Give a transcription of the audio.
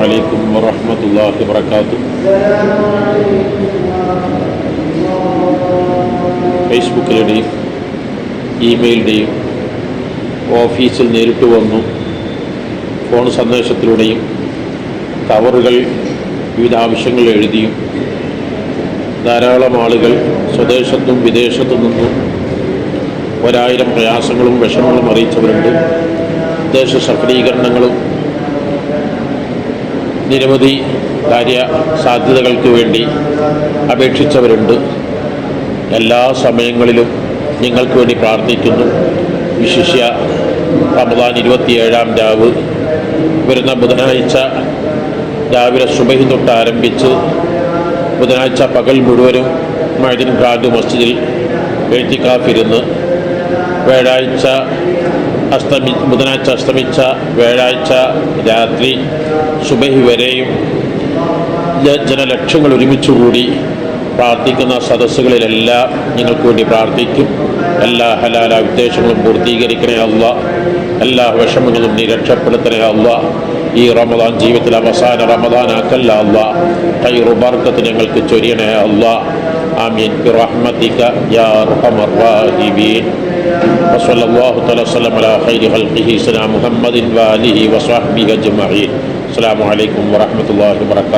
അലൈക്കും വറഹ്മത്തുള്ളാഹി വബറകാതുഹു. ഫേസ്ബുക്കിലൂടെയും ഇമെയിലിൻ്റെയും ഓഫീസിൽ നേരിട്ട് വന്നു ഫോൺ സന്ദേശത്തിലൂടെയും കവറുകൾ വിവിധ ആവശ്യങ്ങൾ എഴുതിയും ധാരാളം ആളുകൾ സ്വദേശത്തും വിദേശത്തു നിന്നും 1000 പ്രയാസങ്ങളും വിഷമങ്ങളും അറിയിച്ചവരുണ്ട്. വിദേശ സഫലീകരണങ്ങളും നിരവധി കാര്യ സാധ്യതകൾക്ക് വേണ്ടി അപേക്ഷിച്ചവരുണ്ട്. എല്ലാ സമയങ്ങളിലും നിങ്ങൾക്ക് വേണ്ടി പ്രാർത്ഥിക്കുന്നു. വിശിഷ്യ റമദാൻ 27-ാം രാവ് വരുന്ന ബുധനാഴ്ച രാവിലെ സുബഹി തൊട്ട് ആരംഭിച്ച് ബുധനാഴ്ച പകൽ മുഴുവനും മഅ്ദിൻ ഗ്രാൻഡ് മസ്ജിദിൽ എഴുത്തിക്കാഫിരുന്ന് ബുധനാഴ്ച അസ്തമിച്ച വ്യാഴാഴ്ച രാത്രി സുബഹി വരെയും ജനലക്ഷങ്ങൾ ഒരുമിച്ചുകൂടി പ്രാർത്ഥിക്കുന്ന സദസ്സുകളിലെല്ലാം നിങ്ങൾക്ക് വേണ്ടി പ്രാർത്ഥിക്കും. എല്ലാ ഹലാല ഉദ്ദേശങ്ങളും പൂർത്തീകരിക്കണേ അല്ലാഹ്. എല്ലാ വിഷമങ്ങളും നീ രക്ഷപ്പെടുത്തണേ അല്ലാഹ്. ഈ റമദാൻ ജീവിതത്തിൽ അവസാന റമദാനാക്കല്ല അല്ലാഹ്. ഖൈറു ബർക്കത്ത് ഞങ്ങൾക്ക് ചൊരിയണേ അല്ലാഹ്. ആമീൻ ബിറഹ്മതിക യാ അർഹമർ റഹീമീൻ. വസല്ലല്ലാഹു തആല വസല്ലം അലാ ഖൈരി ഖൽഖിഹി സയ്യിദിനാ മുഹമ്മദിൻ വആലിഹി വസഹ്ബിഹി അജ്മഈൻ. അസ്സലാമു അലൈക്കും വറഹ്മത്തുള്ളാഹി വബറകാതുഹു.